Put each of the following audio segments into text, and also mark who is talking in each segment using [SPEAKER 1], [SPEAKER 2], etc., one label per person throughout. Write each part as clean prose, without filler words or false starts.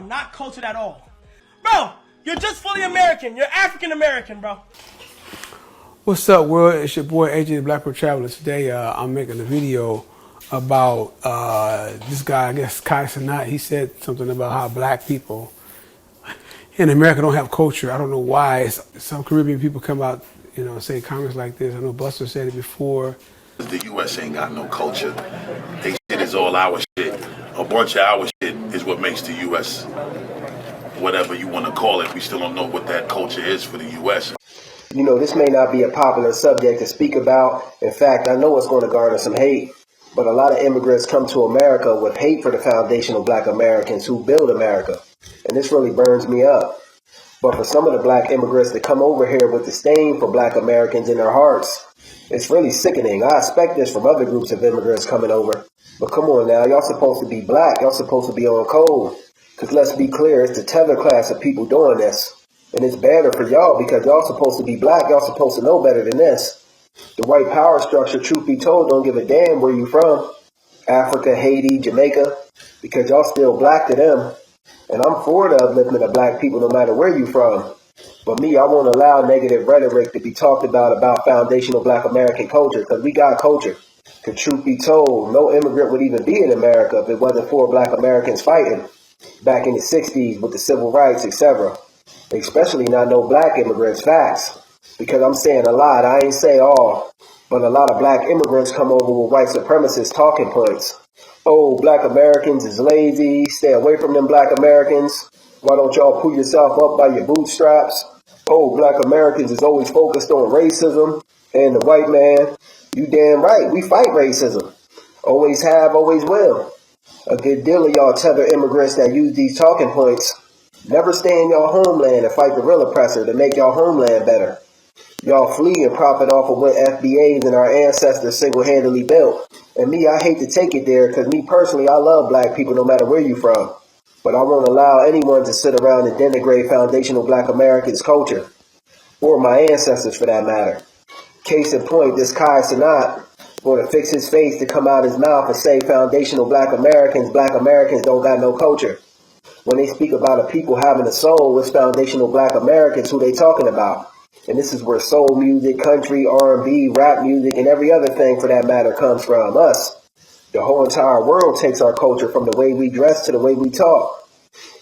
[SPEAKER 1] are not cultured at all. Bro, you're just fully American. You're African American, bro.
[SPEAKER 2] What's up, world? It's your boy AJ the Black World Traveler. Today I'm making a video about this guy, I guess Kai Cenat. He said something about how black people in America don't have culture. I don't know why. Some Caribbean people come out, say comments like this. I know Busta said it before.
[SPEAKER 3] The U.S. ain't got no culture. They shit is all our shit. A bunch of our shit is what makes the U.S. whatever you want to call it. We still don't know what that culture is for the U.S.
[SPEAKER 4] You know, this may not be a popular subject to speak about. In fact, I know it's going to garner some hate. But a lot of immigrants come to America with hate for the foundational black Americans who build America. And this really burns me up. But for some of the black immigrants that come over here with disdain for black Americans in their hearts, it's really sickening. I expect this from other groups of immigrants coming over. But come on now, y'all supposed to be black. Y'all supposed to be on code. Because let's be clear, it's the tether class of people doing this. And it's better for y'all because y'all supposed to be black. Y'all supposed to know better than this. The white power structure, truth be told, don't give a damn where you from. Africa, Haiti, Jamaica. Because y'all still black to them. And I'm for the upliftment of black people no matter where you from. But me, I won't allow negative rhetoric to be talked about foundational black American culture. Because we got culture. Because truth be told, no immigrant would even be in America if it wasn't for black Americans fighting. Back in the 60s with the civil rights, etc. Especially not no black immigrants, facts. Because I'm saying a lot, I ain't say all. But a lot of black immigrants come over with white supremacist talking points. Oh, black Americans is lazy, stay away from them black Americans. Why don't y'all pull yourself up by your bootstraps? Oh, black Americans is always focused on racism and the white man. You damn right, we fight racism. Always have, always will. A good deal of y'all tether immigrants that use these talking points never stay in y'all homeland and fight the real oppressor to make y'all homeland better. Y'all flee and profit off of what FBAs and our ancestors single-handedly built. And me, I hate to take it there because me personally, I love black people no matter where you from. But I won't allow anyone to sit around and denigrate foundational black Americans' culture. Or my ancestors for that matter. Case in point, this Kai Cenat going to fix his face to come out his mouth and say foundational black Americans don't got no culture. When they speak about a people having a soul, it's foundational black Americans who they talking about. And this is where soul music, country, R&B, rap music, and every other thing for that matter comes from, us. The whole entire world takes our culture from the way we dress to the way we talk.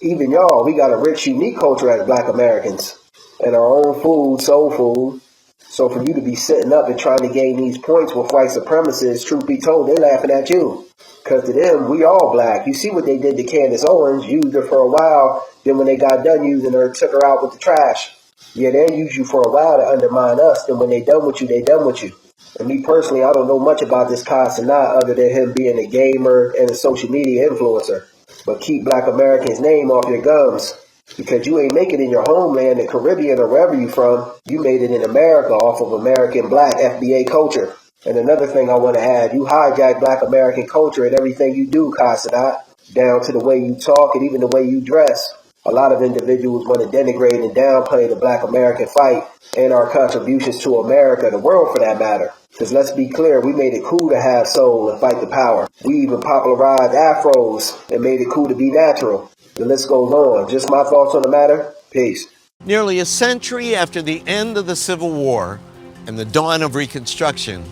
[SPEAKER 4] Even y'all, we got a rich, unique culture as black Americans. And our own food, soul food. So for you to be sitting up and trying to gain these points with white supremacists, truth be told, they're laughing at you. Because to them, we all black. You see what they did to Candace Owens, used her for a while. Then when they got done using her, took her out with the trash. Yeah, they'll use you for a while to undermine us. Then when they done with you, they done with you. And me personally, I don't know much about this Kai Cenat other than him being a gamer and a social media influencer. But keep black Americans' name off your gums. Because you ain't make it in your homeland, the Caribbean or wherever you from. You made it in America off of American black FBA culture. And another thing I want to add, you hijack black American culture in everything you do, Kai Cenat. Down to the way you talk and even the way you dress. A lot of individuals want to denigrate and downplay the black American fight and our contributions to America, the world for that matter. Because let's be clear, we made it cool to have soul and fight the power. We even popularized afros and made it cool to be natural. The list goes on. Just my thoughts on the matter. Peace.
[SPEAKER 5] Nearly a century after the end of the Civil War and the dawn of Reconstruction,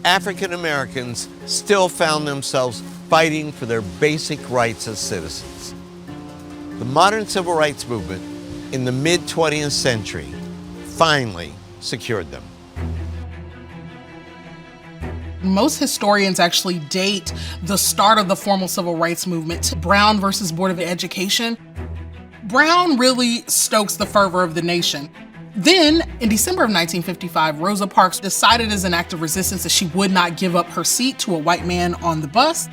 [SPEAKER 5] African Americans still found themselves fighting for their basic rights as citizens. The modern civil rights movement in the mid-20th century finally secured them.
[SPEAKER 6] Most historians actually date the start of the formal civil rights movement to Brown versus Board of Education. Brown really stokes the fervor of the nation. Then, in December of 1955, Rosa Parks decided as an act of resistance that she would not give up her seat to a white man on the bus.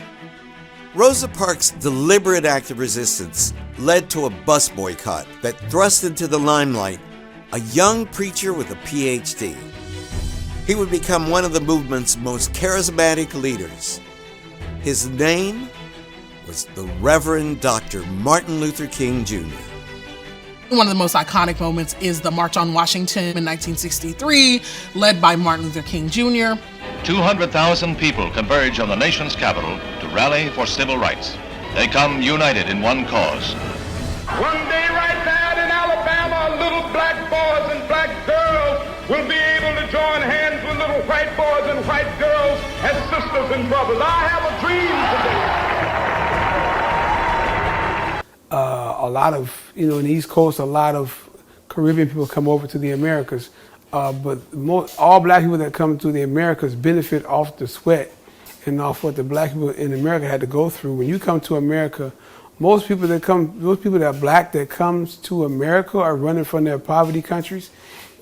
[SPEAKER 7] Rosa Parks' deliberate act of resistance led to a bus boycott that thrust into the limelight a young preacher with a PhD. He would become one of the movement's most charismatic leaders. His name was the Reverend Dr. Martin Luther King Jr.
[SPEAKER 6] One of the most iconic moments is the March on Washington in 1963, led by Martin Luther King Jr.
[SPEAKER 8] 200,000 people converge on the nation's capital to rally for civil rights. They come united in one cause.
[SPEAKER 9] black boys and black girls will be able to join hands with little white boys and white girls as sisters and brothers. I have a dream today.
[SPEAKER 2] A lot of, in the East Coast, a lot of Caribbean people come over to the Americas. But all black people that come to the Americas benefit off the sweat and off what the black people in America had to go through. When you come to America, most people that are black that comes to America are running from their poverty countries.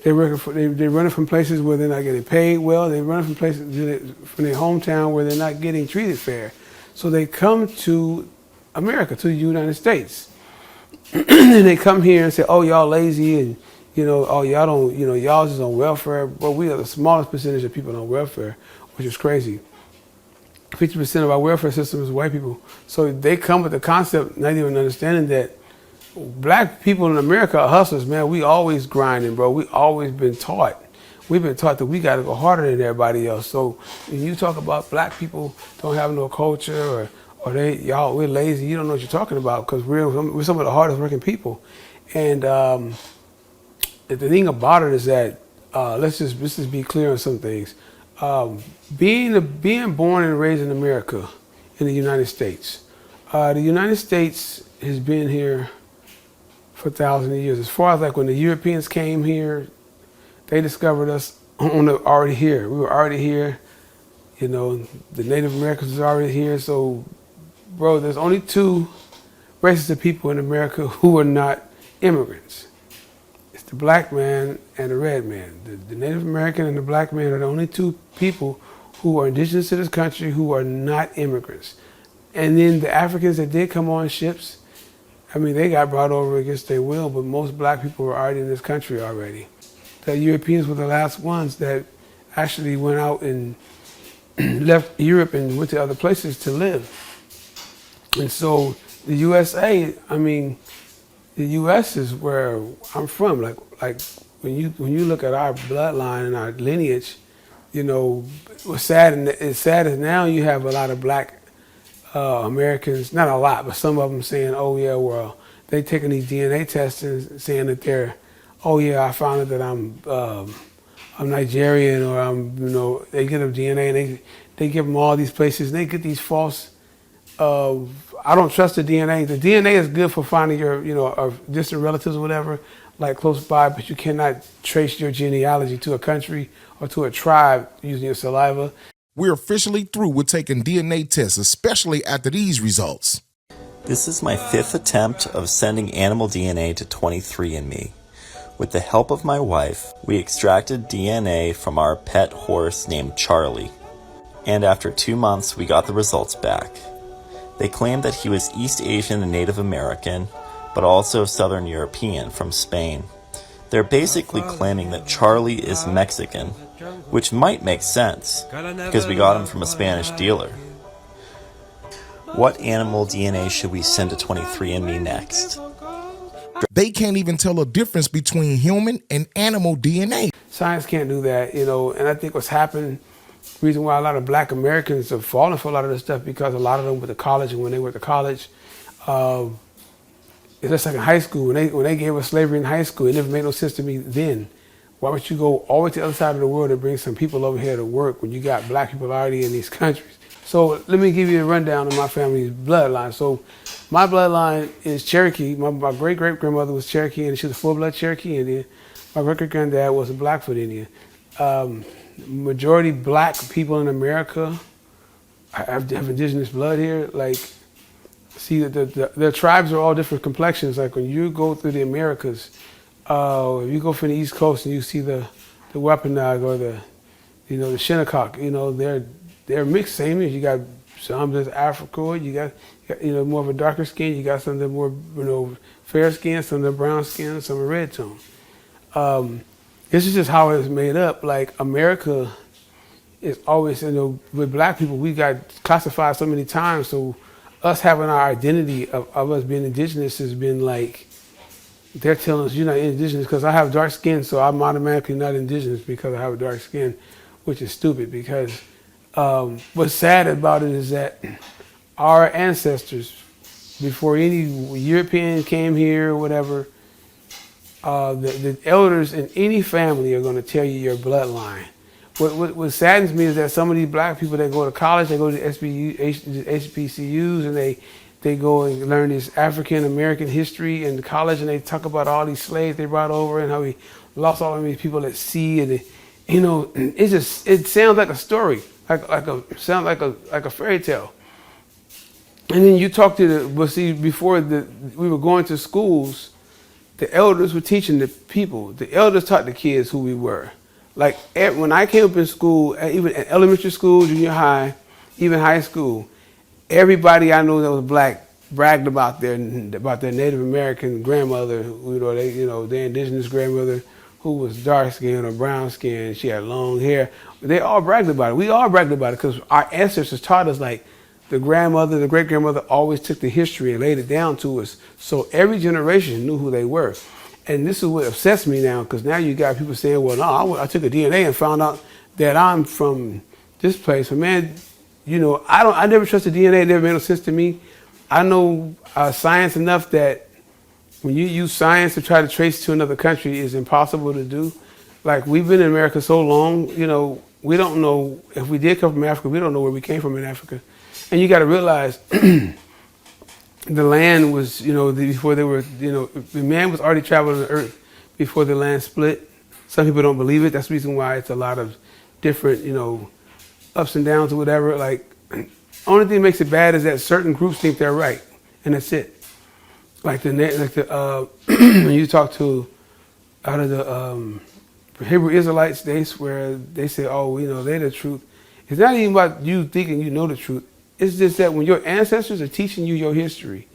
[SPEAKER 2] They're running from places where they're not getting paid well. They're running from places from their hometown where they're not getting treated fair. So they come to America, to the United States. And they come here and say, oh, y'all lazy, and oh, y'all don't, y'all just on welfare. But we are the smallest percentage of people on welfare, which is crazy. 50% of our welfare system is white people. So they come with the concept, not even understanding that black people in America are hustlers, man. We always grinding, bro. We always been taught. We've been taught that we got to go harder than everybody else. So when you talk about black people don't have no culture or we're lazy, you don't know what you're talking about, because we're some of the hardest working people. And the thing about it is that let's just be clear on some things. Being born and raised in America, in the United States, the United States has been here for thousands of years. As far as like when the Europeans came here, they discovered us already here. We were already here. The Native Americans was already here. So, bro, there's only two races of people in America who are not immigrants. It's the black man and the red man. The Native American and the black man are the only two people who are indigenous to this country who are not immigrants. And then the Africans that did come on ships, they got brought over against their will, but most black people were already in this country already. The Europeans were the last ones that actually went out and left Europe and went to other places to live. And so the USA, the U.S. is where I'm from. Like when you look at our bloodline and our lineage, what's sad, and it's sad is now you have a lot of black Americans, not a lot, but some of them saying, oh yeah, well, they taking these DNA tests and saying that they're, oh yeah, I found out that I'm Nigerian, or they get them DNA and they give them all these places and they get these false. I don't trust the DNA. The DNA is good for finding your, distant relatives or whatever, like close by, but you cannot trace your genealogy to a country or to a tribe using your saliva.
[SPEAKER 10] We're officially through with taking DNA tests, especially after these results.
[SPEAKER 11] This is my 5th attempt of sending animal DNA to 23andMe. With the help of my wife, we extracted DNA from our pet horse named Charlie. And after 2 months, we got the results back. They claimed that he was East Asian and Native American, but also Southern European from Spain. They're basically claiming that Charlie is Mexican, which might make sense, because we got him from a Spanish dealer. What animal DNA should we send to 23andMe next?
[SPEAKER 10] They can't even tell the difference between human and animal DNA.
[SPEAKER 2] Science can't do that, and I think what's happened, reason why a lot of black Americans are falling for a lot of this stuff, because a lot of them went to college, and when they went to college, it's just like in high school. When they gave us slavery in high school, it never made no sense to me then. Why would you go all the way to the other side of the world to bring some people over here to work when you got black people already in these countries? So let me give you a rundown of my family's bloodline. So my bloodline is Cherokee. My great-great-grandmother was Cherokee, and she was a full-blood Cherokee Indian. My great-great-granddad was a Blackfoot Indian. Majority black people in America have indigenous blood here. Like, see, the tribes are all different complexions. Like when you go through the Americas, if you go from the East Coast and you see the Wampanoag or the Shinnecock, they're mixed, same as you got some that's Africoid, you got more of a darker skin, you got some that more fair skin, some that brown skin, some are red tone. This is just how it's made up. Like America is always, with black people, we got classified so many times. So us having our identity of us being indigenous has been like, they're telling us you're not indigenous because I have dark skin, so I'm automatically not indigenous because I have a dark skin, which is stupid. Because what's sad about it is that our ancestors, before any European came here or whatever, the elders in any family are going to tell you your bloodline. What saddens me is that some of these black people that go to college, they go to HBCUs, and they go and learn this African American history in college, and they talk about all these slaves they brought over and how we lost all of these people at sea, and it sounds like a story, sounds like a fairy tale. And then you talk to before we were going to schools, the elders were teaching the people. The elders taught the kids who we were. Like when I came up in school, even at elementary school, junior high, even high school, everybody I knew that was black bragged about their Native American grandmother, their indigenous grandmother who was dark skinned or brown skinned. She had long hair. They all bragged about it. We all bragged about it because our ancestors taught us, like, the grandmother, the great grandmother always took the history and laid it down to us. So every generation knew who they were. And this is what upsets me now, because now you got people saying, well, no, I took a DNA and found out that I'm from this place. But man, I never trusted DNA. It never made no sense to me. I know science enough that when you use science to try to trace to another country, is impossible to do. Like, we've been in America so long, we don't know, if we did come from Africa, we don't know where we came from in Africa. And you got to realize the land was, before they were, the man was already traveling the earth before the land split. Some people don't believe it. That's the reason why it's a lot of different, ups and downs or whatever. Like, only thing that makes it bad is that certain groups think they're right, and that's it. Like when you talk to out of the Hebrew Israelites, they swear, they say, oh, they're the truth. It's not even about you thinking you know the truth. It's just that when your ancestors are teaching you your history.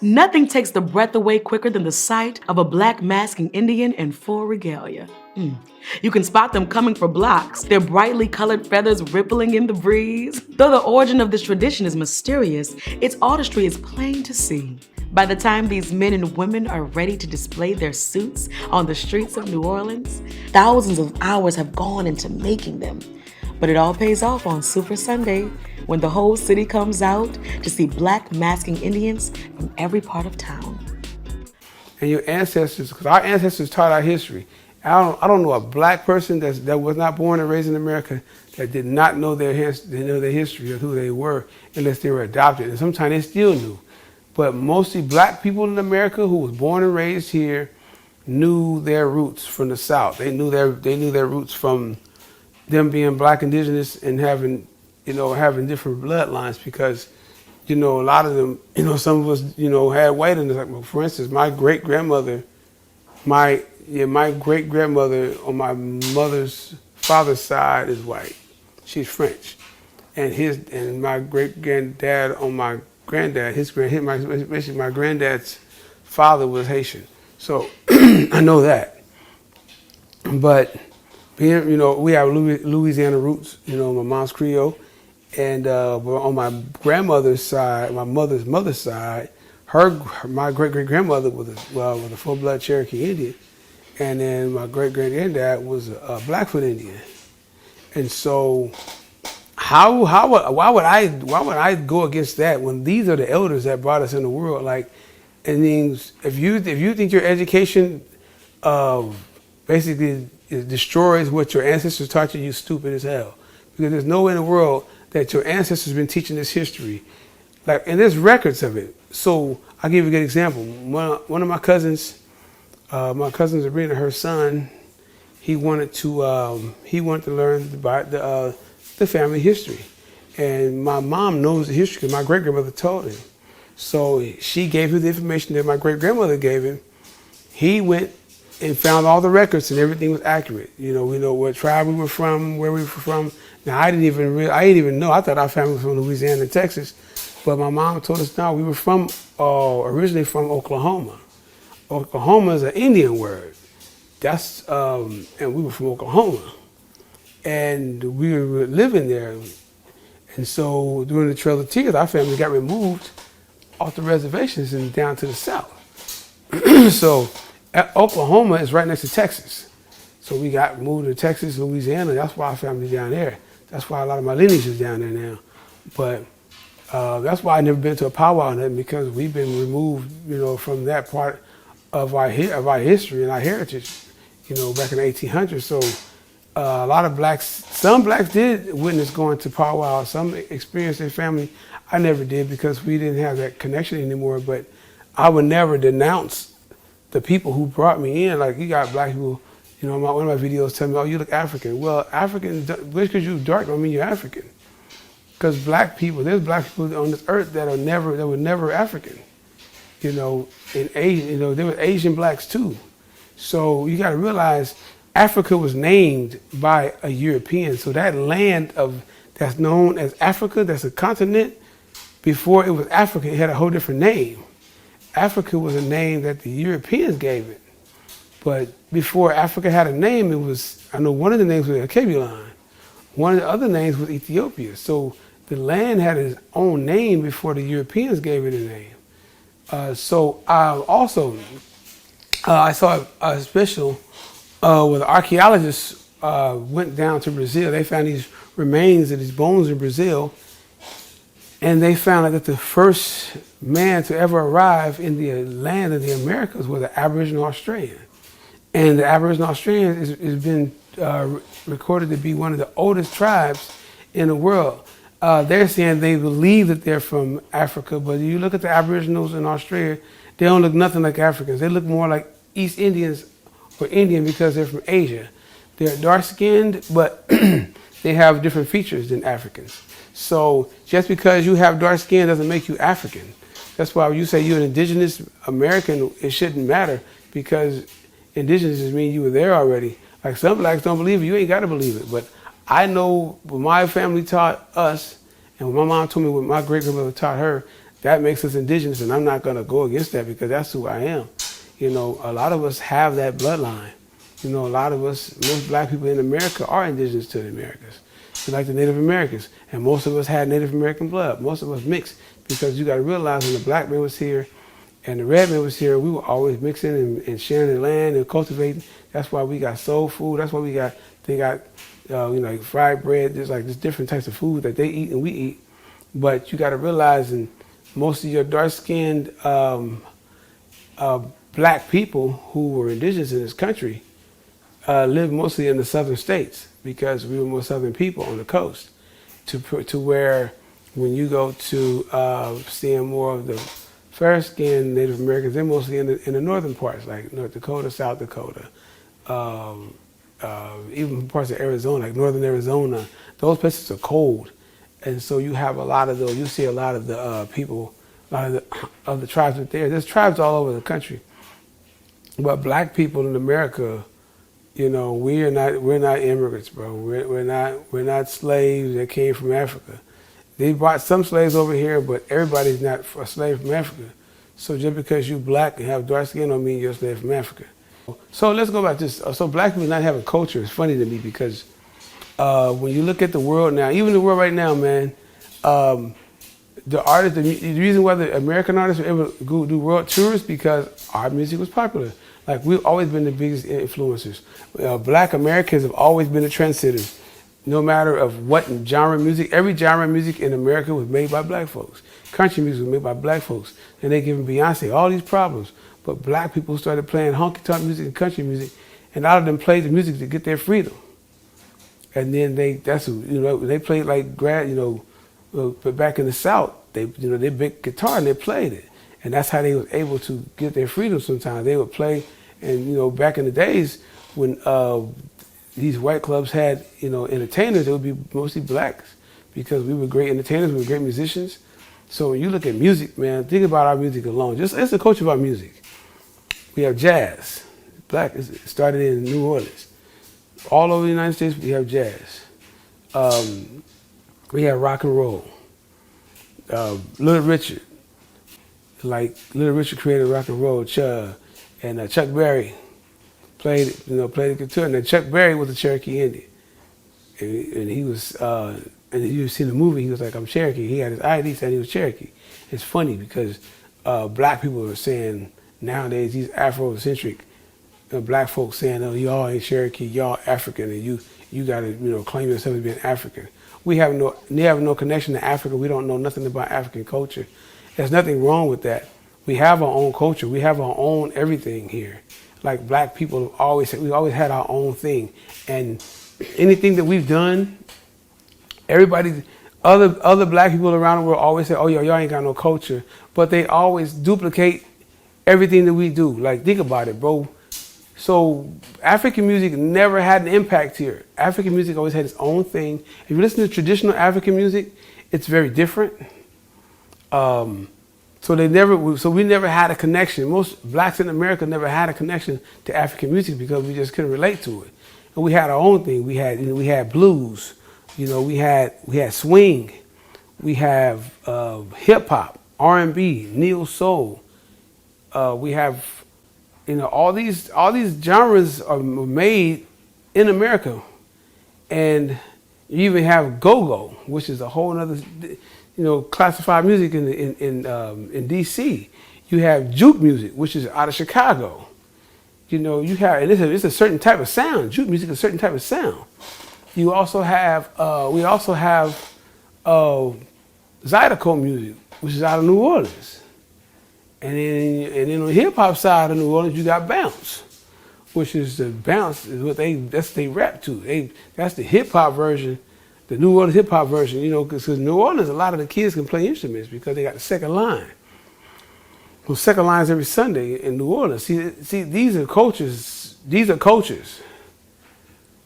[SPEAKER 12] Nothing takes the breath away quicker than the sight of a black masking Indian in full regalia. You can spot them coming for blocks, their brightly colored feathers rippling in the breeze. Though the origin of this tradition is mysterious, its artistry is plain to see. By the time these men and women are ready to display their suits on the streets of New Orleans, thousands of hours have gone into making them. But it all pays off on Super Sunday, when the whole city comes out to see black masking Indians from every part of town.
[SPEAKER 2] And your ancestors, because our ancestors taught our history. I don't know a black person that was not born and raised in America that did not know their history or who they were, unless they were adopted. And sometimes they still knew. But mostly black people in America who was born and raised here knew their roots from the South. They knew their roots from them being black, indigenous, and having different bloodlines, because, a lot of them, some of us, had white in us. Like, for instance, my great grandmother on my mother's father's side is white. She's French. And my great granddad on my granddad, basically my granddad's father was Haitian. So I know that. But we have Louisiana roots, my mom's Creole. And on my grandmother's side, my mother's side, my great-great-grandmother was a full-blood Cherokee Indian. And then my great-great-granddad was a Blackfoot Indian. And so why would I go against that when these are the elders that brought us in the world? Like, it means if you think your education basically destroys what your ancestors taught you, you're stupid as hell. Because there's no way in the world that your ancestors have been teaching this history. And there's records of it. So I'll give you a good example. One of my cousins, Sabrina, her son, he wanted to learn about the family history. And my mom knows the history because my great-grandmother told him. So she gave him the information that my great-grandmother gave him. He went and found all the records, and everything was accurate. We know what tribe we were from, where we were from. Now, I didn't even know. I thought our family was from Louisiana and Texas. But my mom told us, no, we were originally from Oklahoma. Oklahoma is an Indian word. And we were from Oklahoma. And we were living there. And so during the Trail of Tears, our family got removed off the reservations and down to the south. So Oklahoma is right next to Texas. So we got moved to Texas, Louisiana. That's why our family's down there. That's why a lot of my lineage is down there now. But that's why I've never been to a powwow or nothing, because we've been removed, from that part of our history and our heritage, you know, back in the 1800s. So a lot of blacks, some blacks did witness going to powwow. Some experienced their family. I never did because we didn't have that connection anymore. But I would never denounce the people who brought me in. Like, you got black people, you know, one of my videos tell me, oh, you look African. Well, African, just because you're dark don't mean you're African. Because black people, there's black people on this earth that were never African. You know, in Asia, you know, there were Asian blacks too. So you got to realize Africa was named by a European. So that land that's known as Africa, that's a continent, before it was Africa, it had a whole different name. Africa was a name that the Europeans gave it. But before Africa had a name, it was, I know one of the names was Akebulan. One of the other names was Ethiopia. So the land had its own name before the Europeans gave it a name. So I saw a special where the archaeologists went down to Brazil. They found these remains of these bones in Brazil, and they found out that the first man to ever arrive in the land of the Americas was an Aboriginal Australian. And the Aboriginal Australian has been recorded to be one of the oldest tribes in the world. They're saying they believe that they're from Africa, but you look at the Aboriginals in Australia, they don't look nothing like Africans. They look more like East Indians or Indian because they're from Asia. They're dark-skinned, but they have different features than Africans. So just because you have dark skin doesn't make you African. That's why when you say you're an indigenous American, it shouldn't matter, because indigenous just means you were there already. Like, some blacks don't believe it, you ain't got to believe it. But I know what my family taught us, and what my mom told me what my great-grandmother taught her, that makes us indigenous, and I'm not going to go against that because that's who I am. You know, a lot of us have that bloodline. You know, a lot of us, most black people in America are indigenous to the Americas. Like the Native Americans. And most of us had Native American blood. Most of us mixed, because you got to realize when the black man was here and the red man was here, we were always mixing and sharing the land and cultivating. That's why we got soul food. That's why they got you know, like fried bread. There's like just different types of food that they eat and we eat. But you got to realize, and most of your dark-skinned black people who were indigenous in this country lived mostly in the southern states, because we were more southern people on the coast, to where when you go to seeing more of the fair-skinned Native Americans, they're mostly in the northern parts, like North Dakota, South Dakota, even parts of Arizona, like northern Arizona. Those places are cold, and so you have a lot of those. You see a lot of the people, a lot of the tribes are there. There's tribes all over the country, but black people in America, you know, we're not immigrants, bro. We're not slaves that came from Africa. They brought some slaves over here, but everybody's not a slave from Africa. So just because you black and have dark skin don't mean you're a slave from Africa. So let's go back to this. So black people not having culture is funny to me, because when you look at the world now, even the world right now, man, the artists, the reason why the American artists were able to go do world tours, because our music was popular. Like, we've always been the biggest influencers. Black Americans have always been the trendsetters. No matter of what genre music, every genre of music in America was made by black folks. Country music was made by black folks. And they giving Beyonce all these problems. But black people started playing honky-tonk music and country music, and a lot of them played the music to get their freedom. And then they played like but back in the South, they big guitar and they played it. And that's how they was able to get their freedom sometimes. They would play, and, you know, back in the days when these white clubs had, you know, entertainers, it would be mostly blacks, because we were great entertainers, we were great musicians. So when you look at music, man, think about our music alone. Just it's the culture of our music. We have jazz. Black, it started in New Orleans. All over the United States, we have jazz. We have rock and roll. Little Richard. Like, Little Richard created rock and roll, and Chuck Berry played the guitar. And then Chuck Berry was a Cherokee Indian, and he was, and you see the movie, he was like, I'm Cherokee. He had his ID, said he was Cherokee. It's funny because black people are saying nowadays, these Afrocentric black folks saying, oh, y'all ain't Cherokee, y'all African, and you got to, you know, claim yourself as being African. We have no connection to Africa. We don't know nothing about African culture. There's nothing wrong with that. We have our own culture. We have our own everything here. Like black people always said, we always had our own thing. And anything that we've done, everybody, other black people around the world always say, oh, y'all ain't got no culture. But they always duplicate everything that we do. Like, think about it, bro. So African music never had an impact here. African music always had its own thing. If you listen to traditional African music, it's very different. So we never had a connection. Most blacks in America never had a connection to African music because we just couldn't relate to it. And we had our own thing. We had blues, we had swing, we have hip hop, R&B, neo soul. We have all these genres are made in America, and you even have go-go, which is a whole other classified music in DC. You have juke music, which is out of Chicago. You have, and it's a certain type of sound. Juke music is a certain type of sound. You also have we also have Zydeco music, which is out of New Orleans. And then on the hip hop side of New Orleans, you got bounce, which is the bounce is what that's they rap to. That's the hip hop version, the New Orleans hip hop version. Because New Orleans, a lot of the kids can play instruments because they got the second line. Well, second lines every Sunday in New Orleans. See, these are cultures. These are cultures.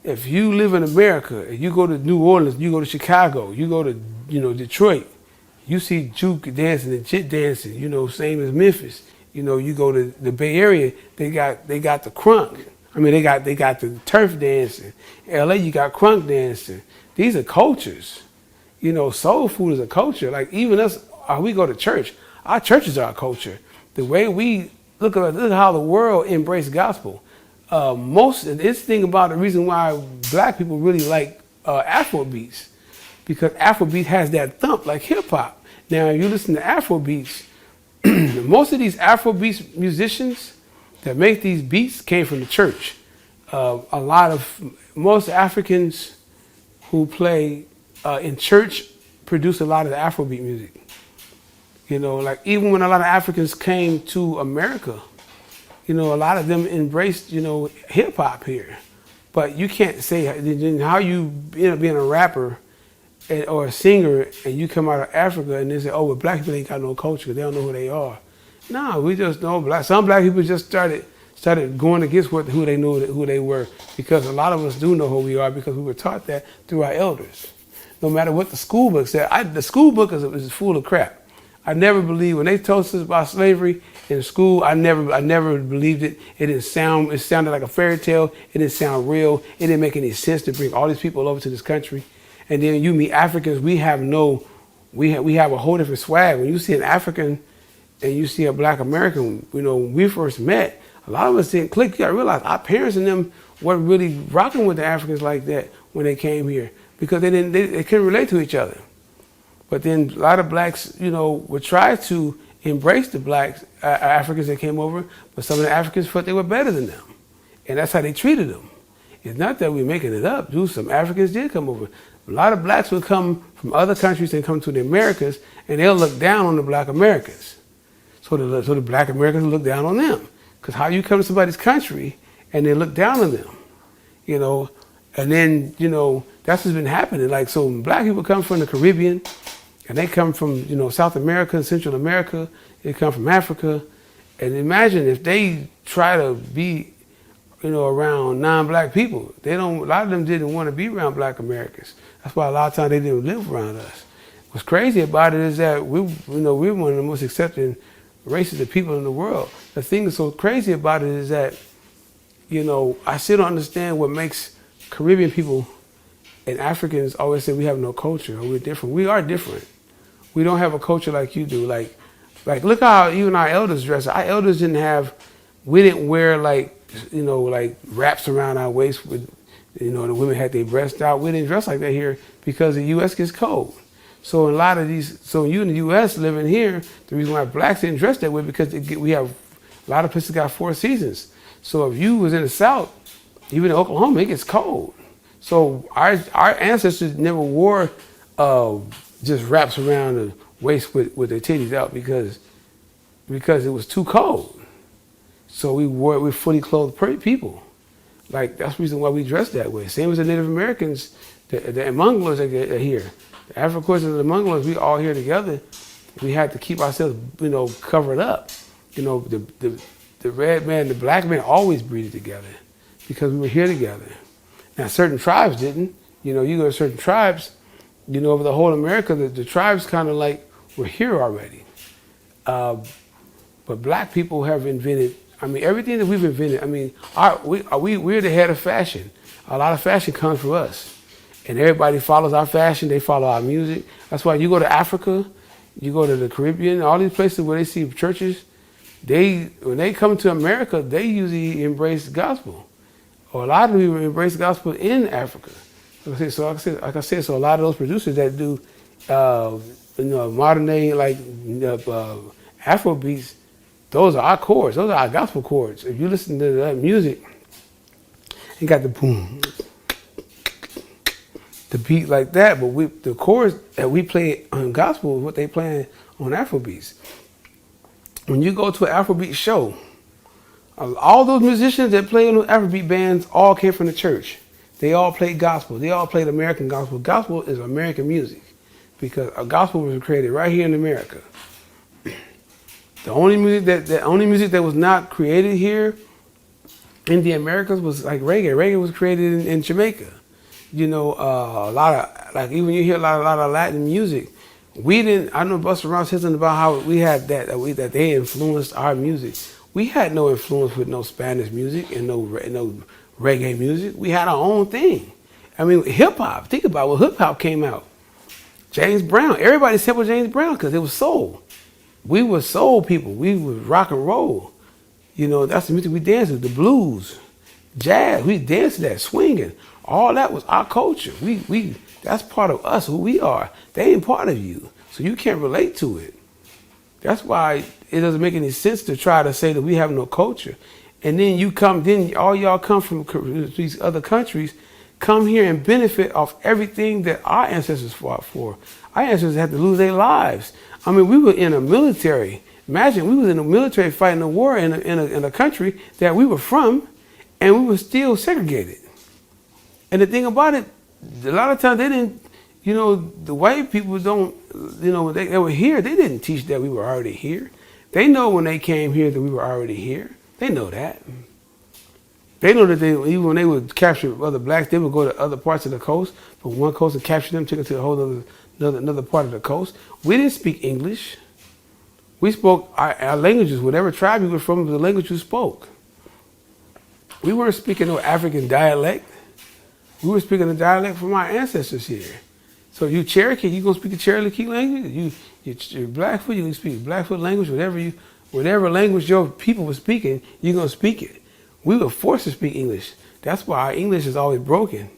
[SPEAKER 2] If you live in America, and you go to New Orleans, you go to Chicago, you go to Detroit, you see juke dancing and chit dancing, same as Memphis. You go to the Bay Area, they got the crunk. I mean, they got the turf dancing. LA, you got crunk dancing. These are cultures. Soul food is a culture. Like even us, we go to church. Our churches are a culture. The way we look at how the world embraces gospel. This thing about the reason why black people really like Afrobeats, because Afrobeat has that thump like hip hop. Now, if you listen to Afrobeats, most of these Afrobeats musicians that make these beats came from the church. Most Africans who play in church produce a lot of the Afrobeat music. Like even when a lot of Africans came to America, a lot of them embraced, hip hop here. But you can't say how you end up being a rapper or a singer and you come out of Africa and they say, oh, well, black people ain't got no culture. They don't know who they are. No, we just know some black people just started going against who they knew who they were, because a lot of us do know who we are because we were taught that through our elders. No matter what the school book said. The school book is full of crap. I never believed when they told us about slavery in school. I never believed it. It sounded like a fairy tale. It didn't sound real. It didn't make any sense to bring all these people over to this country. And then you meet Africans. We have a whole different swag. When you see an African and you see a black American, when we first met, a lot of us didn't click. You gotta realize our parents and them weren't really rocking with the Africans like that when they came here because they couldn't relate to each other. But then a lot of blacks, would try to embrace the blacks, Africans that came over, but some of the Africans thought they were better than them. And that's how they treated them. It's not that we're making it up. Some Africans did come over. A lot of blacks would come from other countries and come to the Americas, and they'll look down on the black Americans. So the black Americans look down on them. Because how you come to somebody's country and they look down on them, and then, that's what's been happening. Like, so black people come from the Caribbean, and they come from, South America and Central America. They come from Africa. And imagine if they try to be, around non-black people. A lot of them didn't want to be around black Americans. That's why a lot of times they didn't live around us. What's crazy about it is that we're one of the most accepting races of people in the world. The thing that's so crazy about it is that, I still don't understand what makes Caribbean people and Africans always say we have no culture or we're different. We are different. We don't have a culture like you do. Like look how even our elders dress. Our elders we didn't wear like wraps around our waist with, the women had their breasts out. We didn't dress like that here because the U.S. gets cold. So you in the U.S. living here, the reason why blacks didn't dress that way because we have a lot of places got 4 seasons. So if you was in the South, even in Oklahoma, it gets cold. So our ancestors never wore just wraps around the waist with their titties out because because it was too cold. So we're fully clothed people. Like, that's the reason why we dress that way. Same as the Native Americans, the Mongoloids that are here. The Africans and the Mongoloids, we all here together. We had to keep ourselves, covered up. The red man, the black man always breeded together because we were here together. Now, certain tribes didn't. You go to certain tribes, over the whole America, the tribes kind of like were here already. But black people have invented, everything that we've invented, we're the head of fashion. A lot of fashion comes from us. And everybody follows our fashion, they follow our music. That's why you go to Africa, you go to the Caribbean, all these places where they see churches, when they come to America, they usually embrace the gospel. Or a lot of people embrace the gospel in Africa. So like I said, so a lot of those producers that do, modern day, Afrobeats, those are our chords. Those are our gospel chords. If you listen to that music, you got the boom, the beat like that. But the chords that we play on gospel is what they play on Afrobeats. When you go to an Afrobeat show, all those musicians that play in those Afrobeat bands all came from the church. They all played gospel. They all played American gospel. Gospel is American music because a gospel was created right here in America. The only music that was not created here in the Americas was like reggae. Reggae was created in Jamaica. A lot of even you hear a lot of Latin music. I know Busta Rhymes said something about how we had that they influenced our music. We had no influence with no Spanish music and no reggae music. We had our own thing. Hip hop. Think about when hip hop came out. James Brown. Everybody said with James Brown because it was soul. We were soul people. We was rock and roll. That's the music we danced to. The blues, jazz. We danced to that, swinging. All that was our culture. That's part of us, who we are. They ain't part of you, so you can't relate to it. That's why it doesn't make any sense to try to say that we have no culture. And then all y'all come from these other countries, come here and benefit off everything that our ancestors fought for. Our ancestors had to lose their lives. We were in a military. Imagine we was in the military fighting a war in a country that we were from, and we were still segregated. And the thing about it, a lot of times they didn't, the white people don't, they were here. They didn't teach that we were already here. They know when they came here that we were already here. They know that. They know that even when they would capture other blacks, they would go to other parts of the coast, from one coast and capture them, take them to a whole another part of the coast. We didn't speak English. We spoke our languages. Whatever tribe you were from was the language you spoke. We weren't speaking no African dialect. We were speaking a dialect from our ancestors here. So you Cherokee, you gonna speak the Cherokee language. You're Blackfoot, you can speak Blackfoot language. Whatever language your people were speaking, you're gonna speak it. We were forced to speak English. That's why our English is always broken.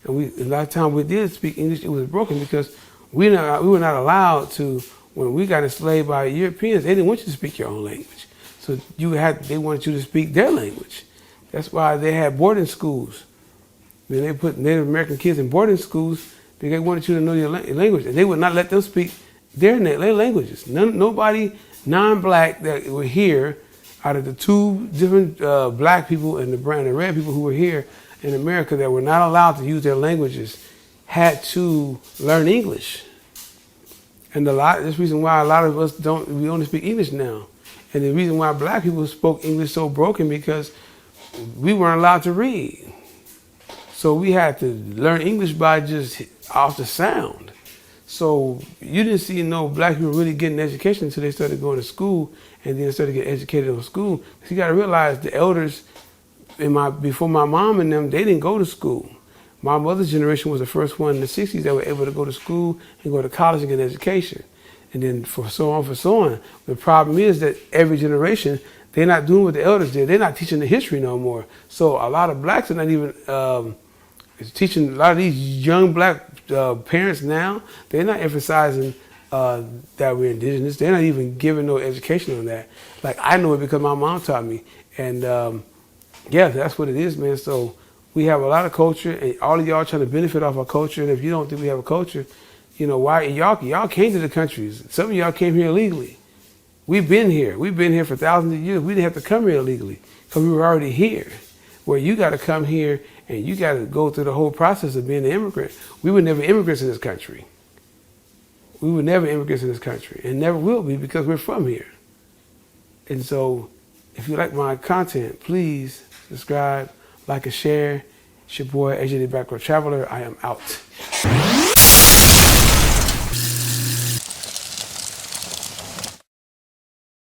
[SPEAKER 2] And a lot of times we did speak English, it was broken because we were not allowed to. When we got enslaved by Europeans, they didn't want you to speak your own language. So they wanted you to speak their language. That's why they had boarding schools. When they put Native American kids in boarding schools, because they wanted you to know your language. And they would not let them speak their languages. Nobody non-black that were here, out of the two different black people and the brown and red people who were here in America that were not allowed to use their languages, had to learn English. And that's the reason why a lot of us we only speak English now. And the reason why black people spoke English so broken because we weren't allowed to read. So we had to learn English by just off the sound. So you didn't see no black people really getting education until they started going to school and then started getting educated in school. So you got to realize the elders before my mom and them, they didn't go to school. My mother's generation was the first one in the 60s that were able to go to school and go to college and get an education. And then for so on. The problem is that every generation, they're not doing what the elders did. They're not teaching the history no more. So a lot of blacks are not even teaching. A lot of these young black parents now, they're not emphasizing that we're indigenous. They're not even giving no education on that. Like, I know it because my mom taught me. And yeah, that's what it is, man. So we have a lot of culture, and all of y'all trying to benefit off our culture. And if you don't think we have a culture, why y'all came to the countries. Some of y'all came here illegally. We've been here. We've been here for thousands of years. We didn't have to come here illegally because we were already here. Where you got to come here and you got to go through the whole process of being an immigrant. We were never immigrants in this country. We were never immigrants in this country and never will be because we're from here. And so if you like my content, please subscribe, like, and share. It's your boy, AJ the Backward Traveler. I am out.